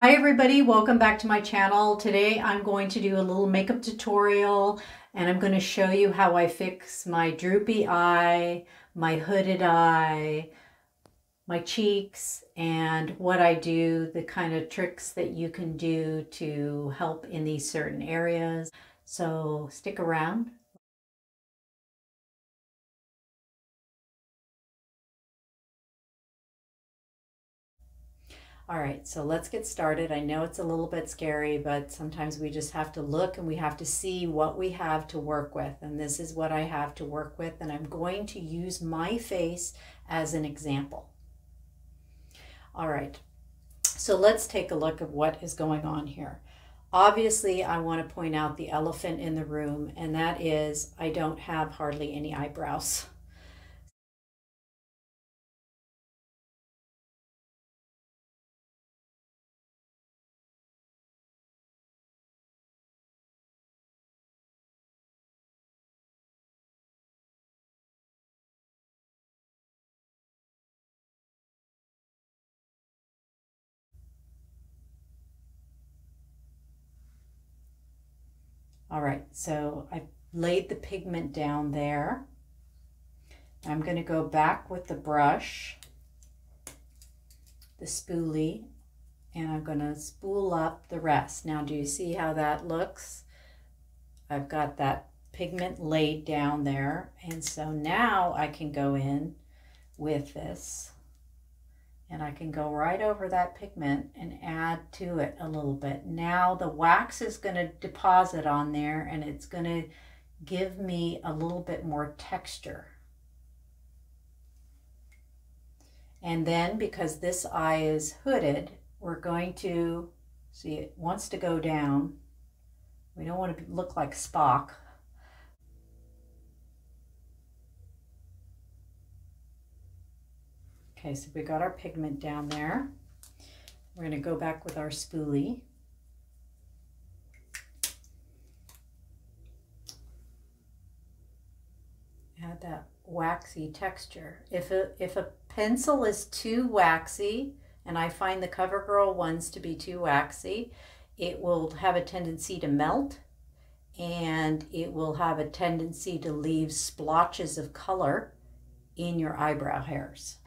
Hi everybody, welcome back to my channel. Today I'm going to do a little makeup tutorial and I'm going to show you how I fix my droopy eye, my hooded eye, my cheeks, and what I do, the kind of tricks that you can do to help in these certain areas. So stick around. All right, so let's get started. I know it's a little bit scary, but sometimes we just have to look and we have to see what we have to work with. And this is what I have to work with. And I'm going to use my face as an example. All right, so let's take a look at what is going on here. Obviously, I want to point out the elephant in the room, and that is I don't have hardly any eyebrows. All right, so I laid the pigment down there. I'm going to go back with the brush, the spoolie, and I'm going to spool up the rest. Now, do you see how that looks? I've got that pigment laid down there, and so now I can go in with this and I can go right over that pigment and add to it a little bit. Now the wax is going to deposit on there and it's going to give me a little bit more texture. And then because this eye is hooded, we're going to see it wants to go down. We don't want to look like Spock. Okay, so we got our pigment down there. We're going to go back with our spoolie. Add that waxy texture. If a pencil is too waxy, and I find the Covergirl ones to be too waxy, it will have a tendency to melt and it will have a tendency to leave splotches of color in your eyebrow hairs.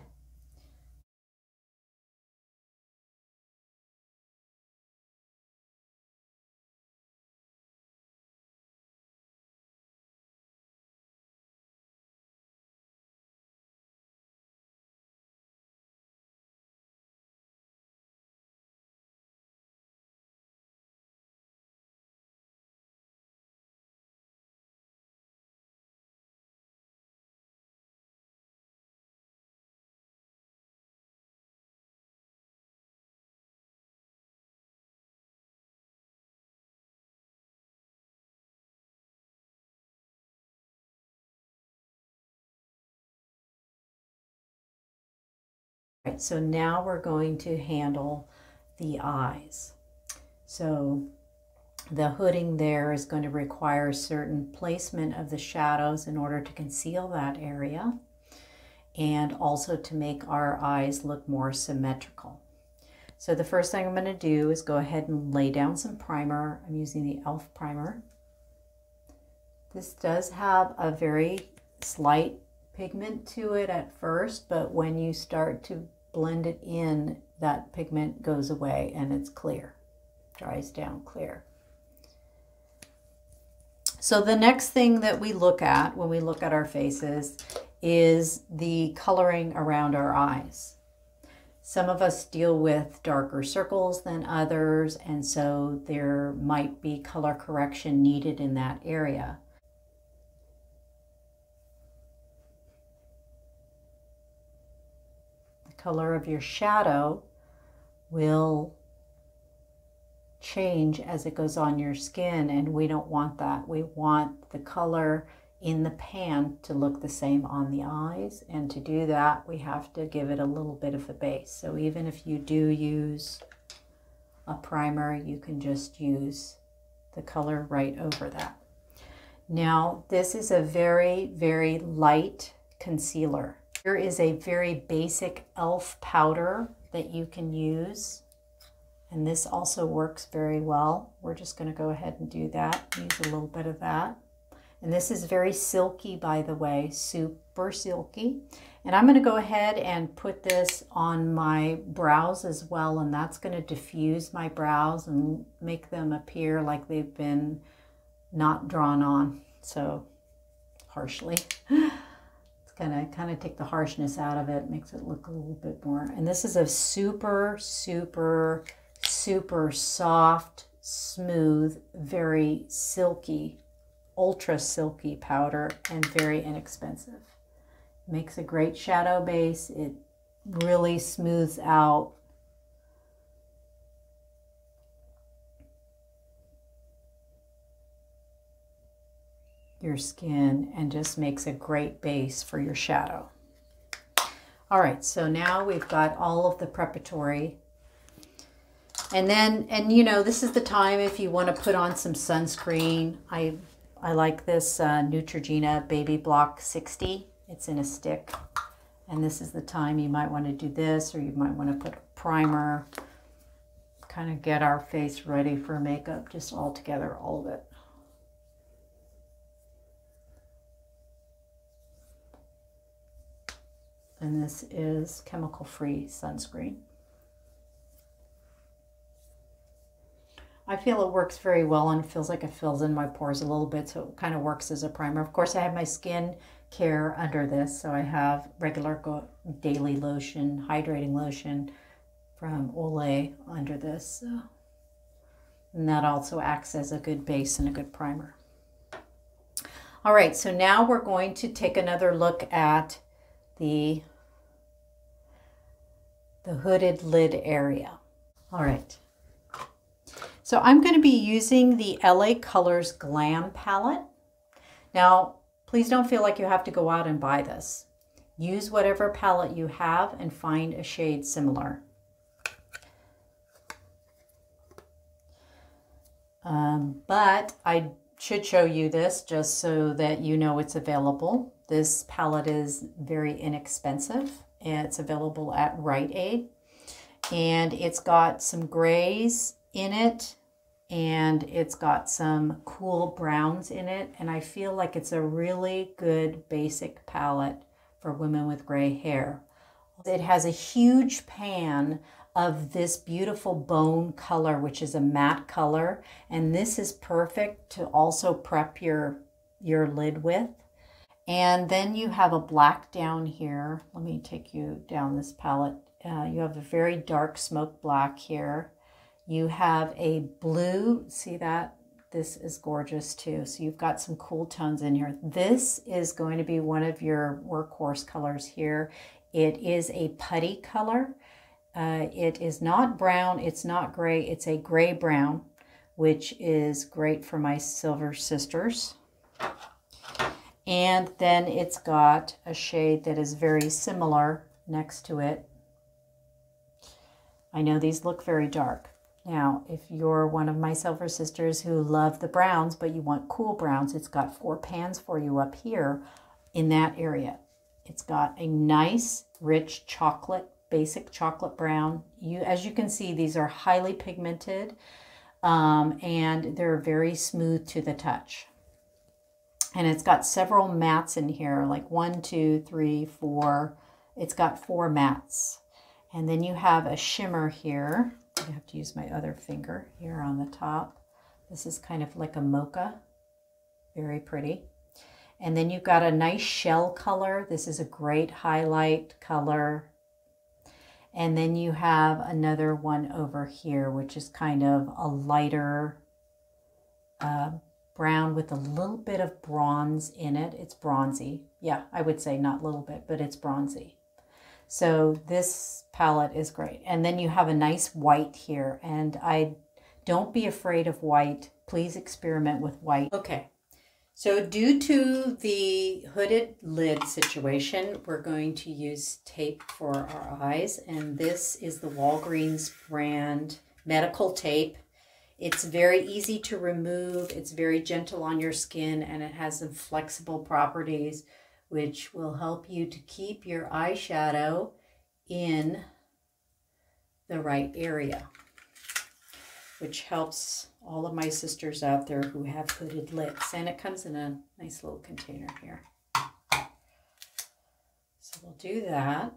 Right, so now we're going to handle the eyes. So the hooding there is going to require certain placement of the shadows in order to conceal that area and also to make our eyes look more symmetrical. So the first thing I'm going to do is go ahead and lay down some primer. I'm using the e.l.f. primer. This does have a very slight pigment to it at first, but when you start to blend it in, that pigment goes away and it's clear, dries down clear. So the next thing that we look at when we look at our faces is the coloring around our eyes. Some of us deal with darker circles than others, and so there might be color correction needed in that area. Color of your shadow will change as it goes on your skin, and we don't want that. We want the color in the pan to look the same on the eyes, and to do that we have to give it a little bit of a base. So even if you do use a primer, you can just use the color right over that. Now this is a very, very light concealer. Here is a very basic e.l.f. powder that you can use. And this also works very well. We're just going to go ahead and do that. Use a little bit of that. And this is very silky, by the way, super silky. And I'm going to go ahead and put this on my brows as well. And that's going to diffuse my brows and make them appear like they've been not drawn on so harshly. It's going to kind of take the harshness out of it, makes it look a little bit more. And this is a super, super, super soft, smooth, very silky, ultra silky powder, and very inexpensive. Makes a great shadow base. It really smooths out your skin and just makes a great base for your shadow. All right, so now we've got all of the preparatory. And then, you know, this is the time if you want to put on some sunscreen. I like this Neutrogena Baby Block 60. It's in a stick. And this is the time you might want to do this, or you might want to put a primer. Kind of get our face ready for makeup, just all together, all of it. And this is chemical-free sunscreen. I feel it works very well and feels like it fills in my pores a little bit, so it kind of works as a primer. Of course, I have my skin care under this, so I have regular daily lotion, hydrating lotion from Olay under this. And that also acts as a good base and a good primer. All right, so now we're going to take another look at the hooded lid area. All right. So I'm going to be using the LA Colors Glam palette. Now, please don't feel like you have to go out and buy this. Use whatever palette you have and find a shade similar. But I should show you this just so that you know it's available. This palette is very inexpensive. It's available at Rite Aid. And it's got some grays in it, and it's got some cool browns in it, and I feel like it's a really good basic palette for women with gray hair. It has a huge pan of this beautiful bone color, which is a matte color, and this is perfect to also prep your lid with. And then you have a black down here. Let me take you down this palette. You have a very dark smoke black here. You have a blue, see that? This is gorgeous too. So you've got some cool tones in here. This is going to be one of your workhorse colors here. It is a putty color. It is not brown, it's not gray, it's a gray brown, which is great for my silver sisters. And then it's got a shade that is very similar next to it. I know these look very dark. Now, if you're one of my silver sisters who love the browns, but you want cool browns, it's got 4 pans for you up here in that area. It's got a nice, rich chocolate, basic chocolate brown. As you can see, these are highly pigmented, and they're very smooth to the touch. And it's got several mattes in here, like 1, 2, 3, 4. It's got 4 mattes. And then you have a shimmer here. I have to use my other finger here on the top. This is kind of like a mocha. Very pretty. And then you've got a nice shell color. This is a great highlight color. And then you have another one over here, which is kind of a lighter brown with a little bit of bronze in it. It's bronzy. Yeah, I would say not a little bit, but it's bronzy. So this palette is great. And then you have a nice white here. And don't be afraid of white. Please experiment with white. Okay. So due to the hooded lid situation, we're going to use tape for our eyes. And this is the Walgreens brand medical tape. It's very easy to remove. It's very gentle on your skin, and it has some flexible properties which will help you to keep your eyeshadow in the right area. which helps all of my sisters out there who have hooded lids. And it comes in a nice little container here. So we'll do that.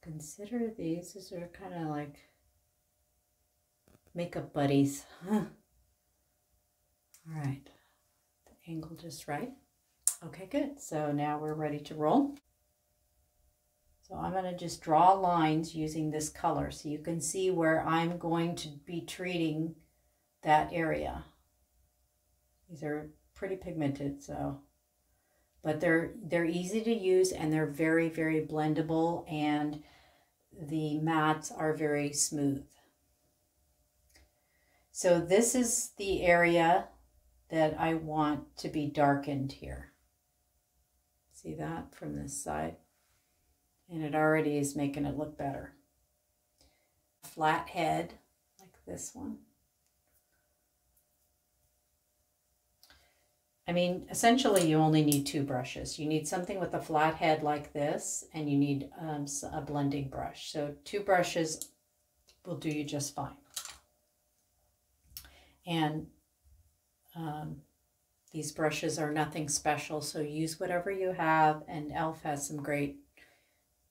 Consider these are kind of like makeup buddies. All right, the angle just right. Okay, good. So now we're ready to roll. So I'm going to just draw lines using this color so you can see where I'm going to be treating that area. These are pretty pigmented, so, but they're easy to use, and they're very, very blendable, and the mattes are very smooth. So this is the area that I want to be darkened here. See that from this side? And it already is making it look better. Flat head, like this one. I mean, essentially you only need 2 brushes. You need something with a flat head like this, and you need a blending brush. So 2 brushes will do you just fine. And these brushes are nothing special, so use whatever you have, and e.l.f. has some great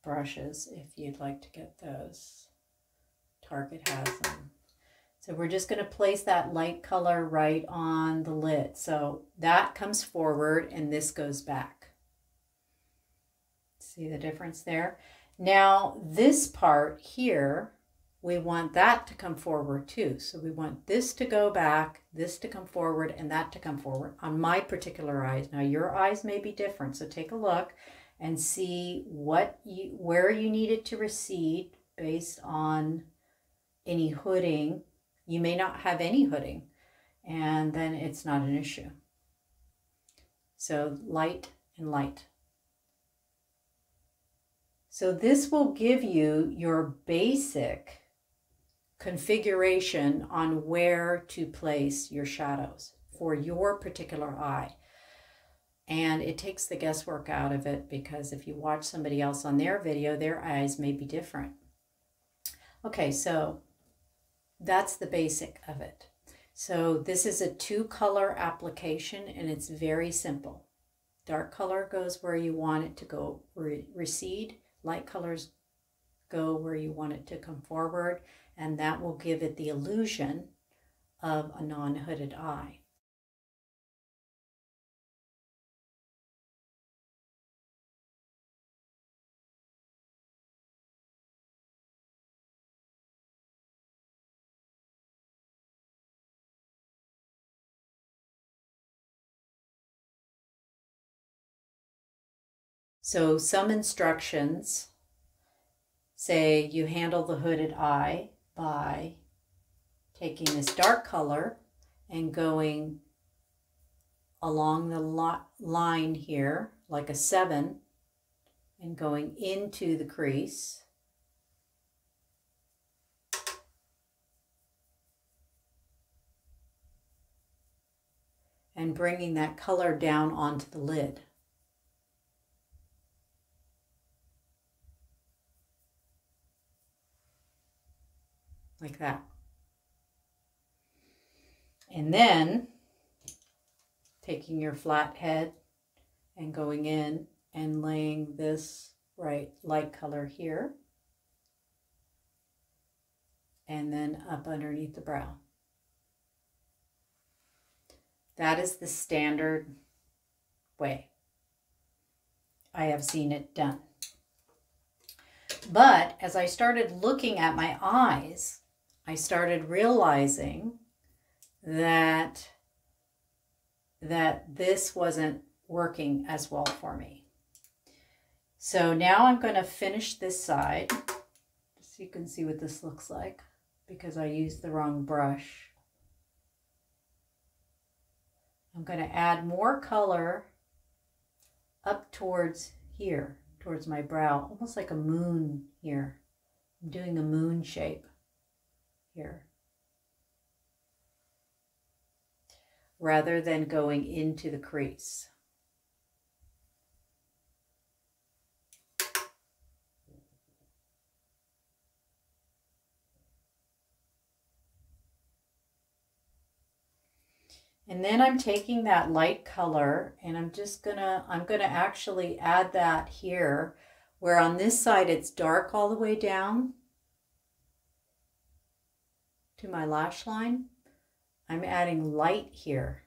brushes if you'd like to get those. Target has them. So we're just going to place that light color right on the lid. So that comes forward and this goes back. See the difference there? Now this part here, we want that to come forward too. So we want this to go back, this to come forward, and that to come forward on my particular eyes. Now your eyes may be different, so take a look and see where you need it to recede based on any hooding. You may not have any hooding, and then it's not an issue. So light and light. So this will give you your basic configuration on where to place your shadows for your particular eye. And it takes the guesswork out of it, because if you watch somebody else on their video, their eyes may be different. Okay, so that's the basic of it. So this is a 2-color application, and it's very simple. Dark color goes where you want it to go recede. Light colors go where you want it to come forward, and that will give it the illusion of a non-hooded eye. So some instructions say you handle the hooded eye by taking this dark color and going along the line here like a 7 and going into the crease. And bringing that color down onto the lid. Like that. And then taking your flat head and going in and laying this light color here, and then up underneath the brow. That is the standard way I have seen it done. But as I started looking at my eyes, I started realizing that this wasn't working as well for me. So now I'm going to finish this side, so you can see what this looks like, because I used the wrong brush. I'm going to add more color up towards here, towards my brow, almost like a moon here. I'm doing a moon shape here, rather than going into the crease. And then I'm taking that light color and I'm gonna actually add that here, where on this side it's dark all the way down to my lash line. I'm adding light here.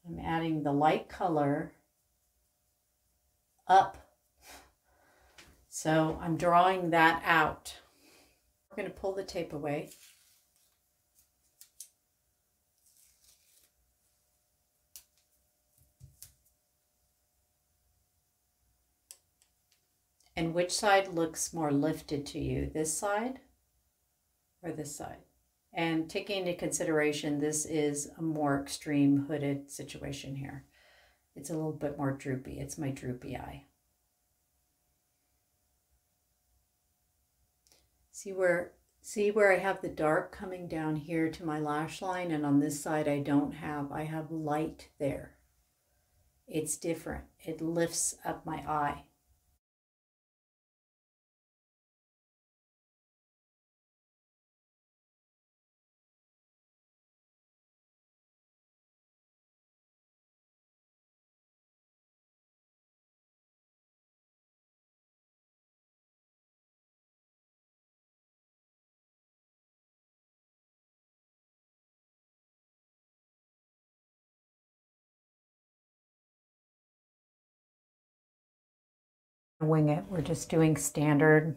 I'm adding the light color up. So I'm drawing that out. We're going to pull the tape away. And which side looks more lifted to you? This side or this side? And taking into consideration, this is a more extreme hooded situation here. It's a little bit more droopy. It's my droopy eye. See where I have the dark coming down here to my lash line, and on this side I have light there. It's different. It lifts up my eye. Wing it. We're just doing standard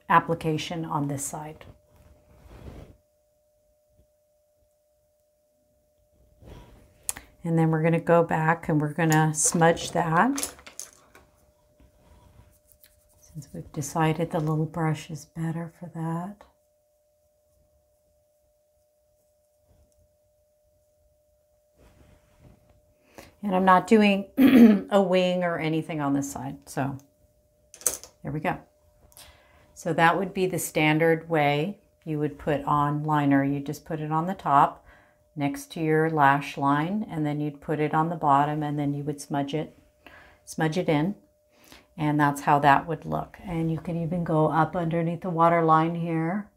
application on this side. And then we're going to go back and we're going to smudge that. Since we've decided the little brush is better for that. And I'm not doing a wing or anything on this side. So there we go. So that would be the standard way you would put on liner. You just put it on the top next to your lash line, and then you'd put it on the bottom, and then you would smudge it in. And that's how that would look. And you can even go up underneath the waterline here.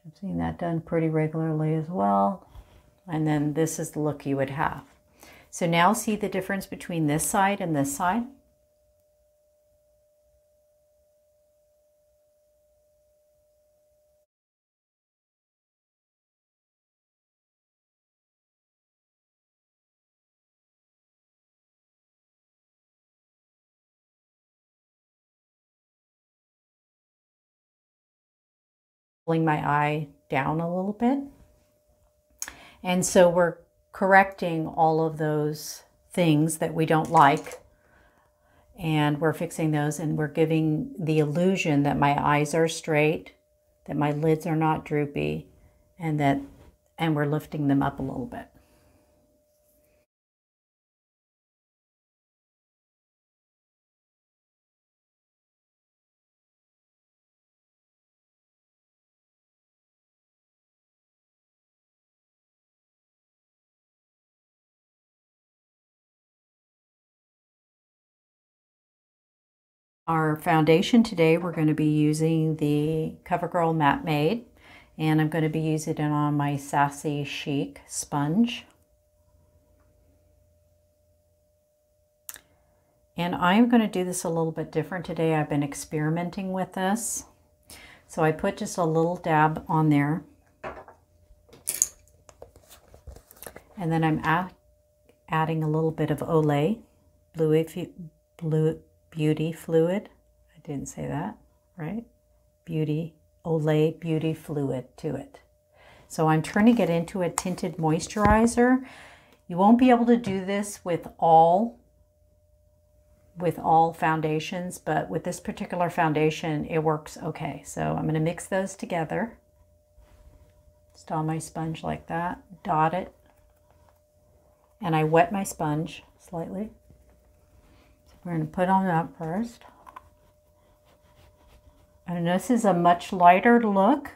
I've seen that done pretty regularly as well. And then this is the look you would have. So now see the difference between this side and this side? Pulling my eye down a little bit. And so we're correcting all of those things that we don't like, and we're fixing those, and we're giving the illusion that my eyes are straight, that my lids are not droopy, and we're lifting them up a little bit. Our foundation today, we're going to be using the Covergirl Matte Made, and I'm going to be using it on my Sassy Chic sponge. And I'm going to do this a little bit different today. I've been experimenting with this. So I put just a little dab on there. And then I'm adding a little bit of Olay Beauty Fluid. I didn't say that, right? Olay Beauty Fluid to it. So I'm turning it into a tinted moisturizer. You won't be able to do this with all foundations, but with this particular foundation, it works okay. So I'm going to mix those together. Just on my sponge like that, dot it. And I wet my sponge slightly. We're going to put on that first. And this is a much lighter look.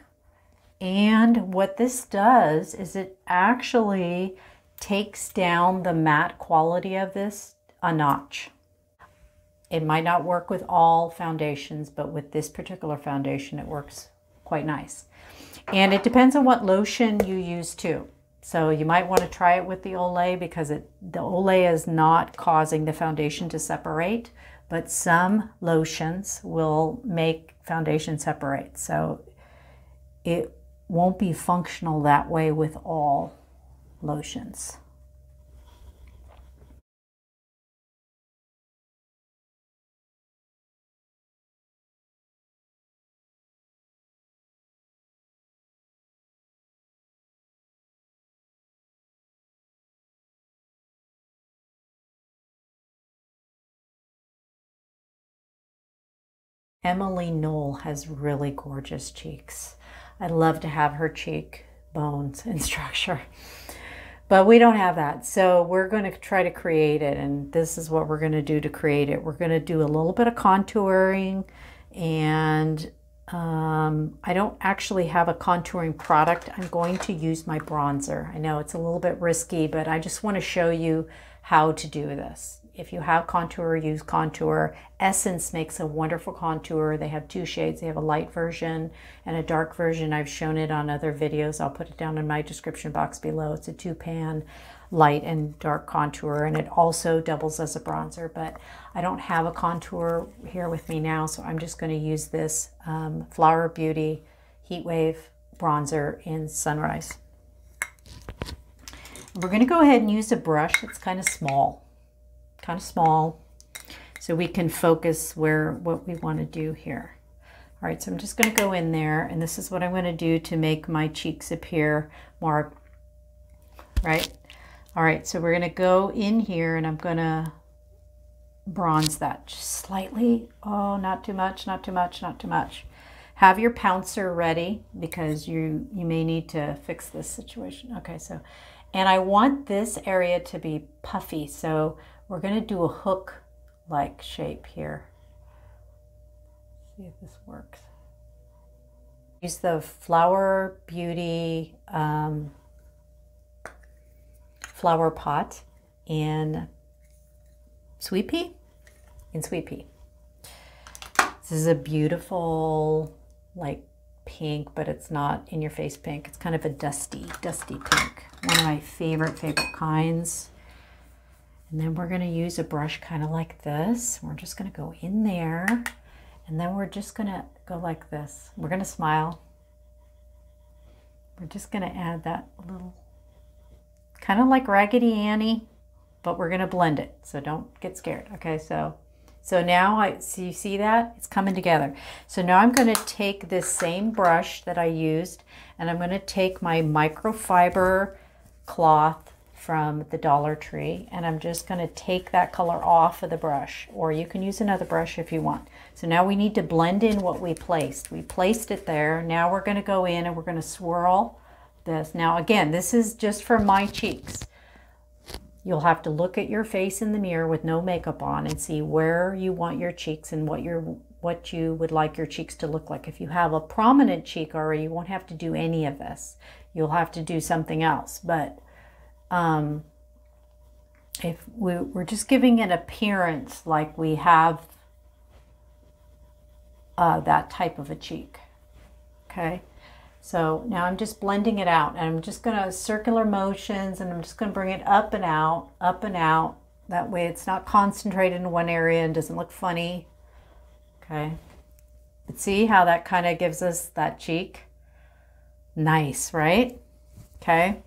And what this does is it actually takes down the matte quality of this a notch. It might not work with all foundations, but with this particular foundation, it works quite nice. And it depends on what lotion you use too. So you might want to try it with the Olay because the Olay is not causing the foundation to separate, but some lotions will make foundation separate. So it won't be functional that way with all lotions. Emily Knoll has really gorgeous cheeks. I'd love to have her cheek bones and structure, but we don't have that. So we're going to try to create it, and this is what we're going to do to create it. We're going to do a little bit of contouring, and I don't actually have a contouring product. I'm going to use my bronzer. I know it's a little bit risky, but I just want to show you how to do this. If you have contour, use contour. Essence makes a wonderful contour. They have two shades. They have a light version and a dark version. I've shown it on other videos. I'll put it down in my description box below. It's a 2-pan light and dark contour, and it also doubles as a bronzer, but I don't have a contour here with me now, so I'm just going to use this Flower Beauty Heat Wave bronzer in Sunrise. We're going to go ahead and use a brush that's kind of small, so we can focus what we want to do here. All right, so I'm just going to go in there, and this is what I'm going to do to make my cheeks appear more, right? All right, so we're going to go in here, and I'm going to bronze that just slightly. Oh, not too much, not too much, not too much. Have your pouncer ready because you may need to fix this situation. Okay, so, and I want this area to be puffy, so we're going to do a hook-like shape here. See if this works. Use the Flower Beauty flower pot in Sweet Pea. This is a beautiful, like, pink, but it's not in your face pink. It's kind of a dusty pink. One of my favorite kinds. And then we're going to use a brush kind of like this. We're just going to go in there, and then we're just going to go like this. We're going to smile. We're just going to add that little, kind of like Raggedy Annie, but we're going to blend it, so don't get scared. Okay, so now so you see that? It's coming together. So now I'm going to take this same brush that I used, and I'm going to take my microfiber cloth from the Dollar Tree, and I'm just going to take that color off of the brush, or you can use another brush if you want. So now we need to blend in what we placed. We placed it there. Now we're going to go in and we're going to swirl this. Now again, this is just for my cheeks. You'll have to look at your face in the mirror with no makeup on and see where you want your cheeks and what you would like your cheeks to look like. If you have a prominent cheek already, you won't have to do any of this. You'll have to do something else. But if we're just giving an appearance like we have that type of a cheek. Okay. So now I'm just blending it out, and I'm just going to circular motions, and I'm just going to bring it up and out, up and out. That way it's not concentrated in one area and doesn't look funny. Okay. But see how that kind of gives us that cheek? Nice, right? Okay.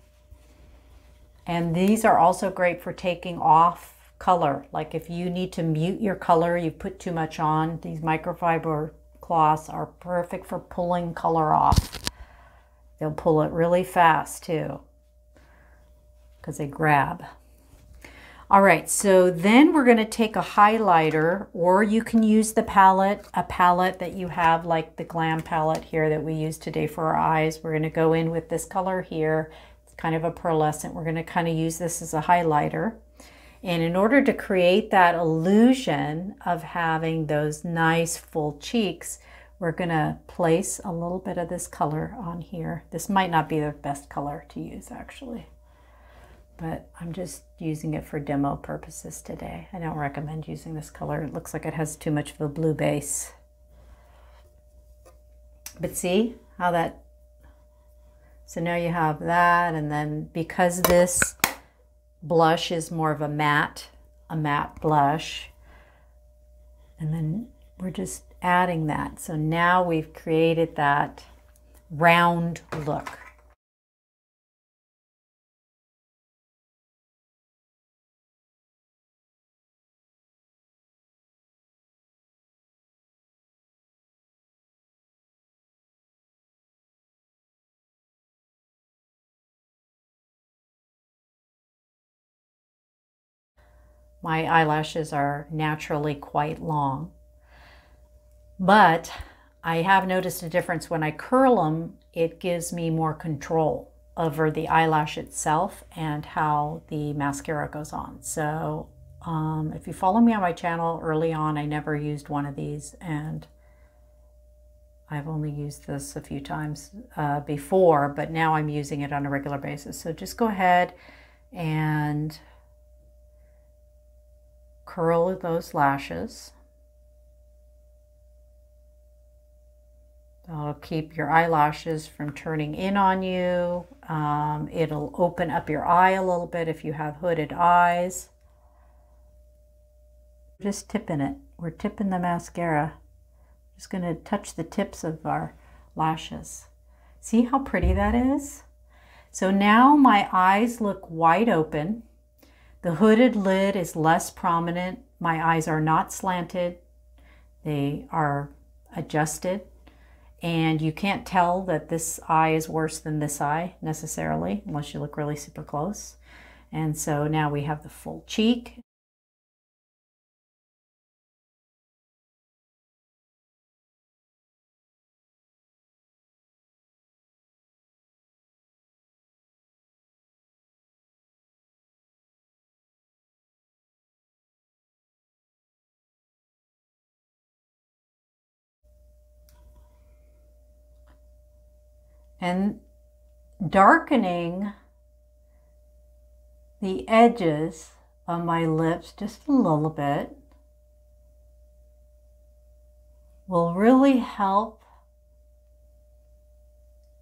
And these are also great for taking off color. Like if you need to mute your color, you put too much on, these microfiber cloths are perfect for pulling color off. They'll pull it really fast too, because they grab. All right, so then we're going to take a highlighter, or you can use the palette, a palette that you have, like the Glam palette here that we use today for our eyes. We're going to go in with this color here. It's kind of a pearlescent. We're going to kind of use this as a highlighter. And in order to create that illusion of having those nice full cheeks, we're going to place a little bit of this color on here. This might not be the best color to use actually, but I'm just using it for demo purposes today. I don't recommend using this color. It looks like it has too much of a blue base. But see how that So now you have that, and then because this blush is more of a matte blush, and then we're just adding that. So now we've created that round look. My eyelashes are naturally quite long, but I have noticed a difference when I curl them. It gives me more control over the eyelash itself and how the mascara goes on. So if you follow me on my channel early on, I never used one of these, and I've only used this a few times before, but now I'm using it on a regular basis. So just go ahead and curl those lashes. That'll keep your eyelashes from turning in on you. It'll open up your eye a little bit if you have hooded eyes. Just tipping it. We're tipping the mascara. Just going to touch the tips of our lashes. See how pretty that is? So now my eyes look wide open. The hooded lid is less prominent. My eyes are not slanted. They are adjusted. And you can't tell that this eye is worse than this eye necessarily, unless you look really super close. And so now we have the full cheek. And darkening the edges of my lips just a little bit will really help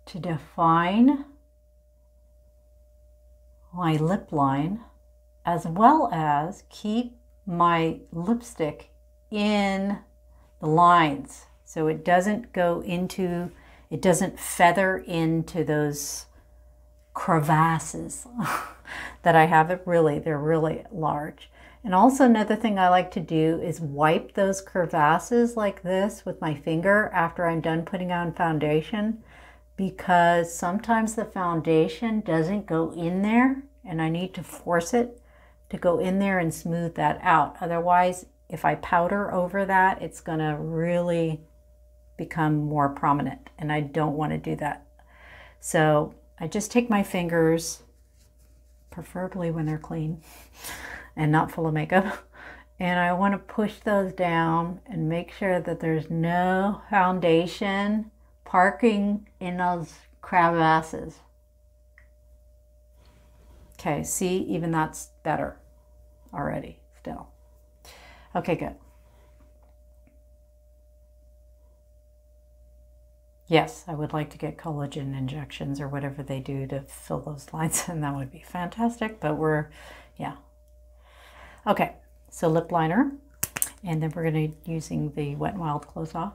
to define my lip line, as well as keep my lipstick in the lines so it doesn't go into, it doesn't feather into those crevasses that I have. They're really large. And also another thing I like to do is wipe those crevasses like this with my finger after I'm done putting on foundation, because sometimes the foundation doesn't go in there and I need to force it to go in there and smooth that out. Otherwise, if I powder over that, it's gonna really become more prominent, and I don't want to do that. So I just take my fingers, preferably when they're clean and not full of makeup, and I want to push those down and make sure that there's no foundation parking in those crevasses. Okay, see, even that's better already still. Okay, good. Yes, I would like to get collagen injections or whatever they do to fill those lines, and that would be fantastic, but yeah. Okay, so lip liner, and then we're going to using the Wet n Wild Close Off.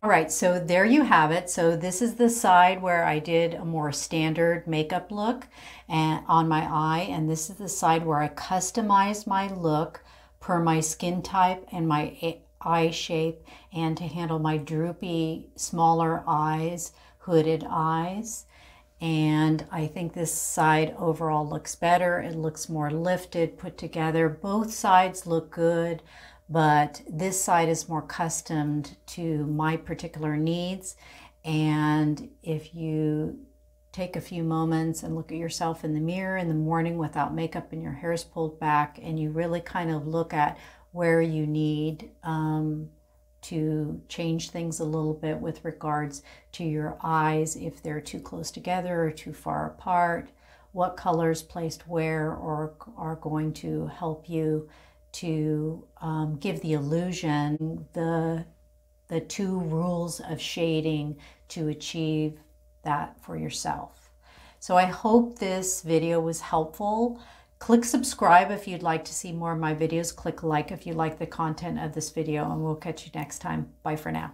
All right, so there you have it. So this is the side where I did a more standard makeup look and on my eye, and this is the side where I customized my look per my skin type and my eye shape, and to handle my droopy, smaller eyes, hooded eyes. And I think this side overall looks better. It looks more lifted, put together. Both sides look good, but this side is more customed to my particular needs. And if you take a few moments and look at yourself in the mirror in the morning without makeup and your hair is pulled back, and you really kind of look at where you need to change things a little bit with regards to your eyes, if they're too close together or too far apart, what colors placed where are going to help you to give the illusion. The the 2 rules of shading to achieve that for yourself. So I hope this video was helpful. Click subscribe if you'd like to see more of my videos. Click like if you like the content of this video, and we'll catch you next time. Bye for now.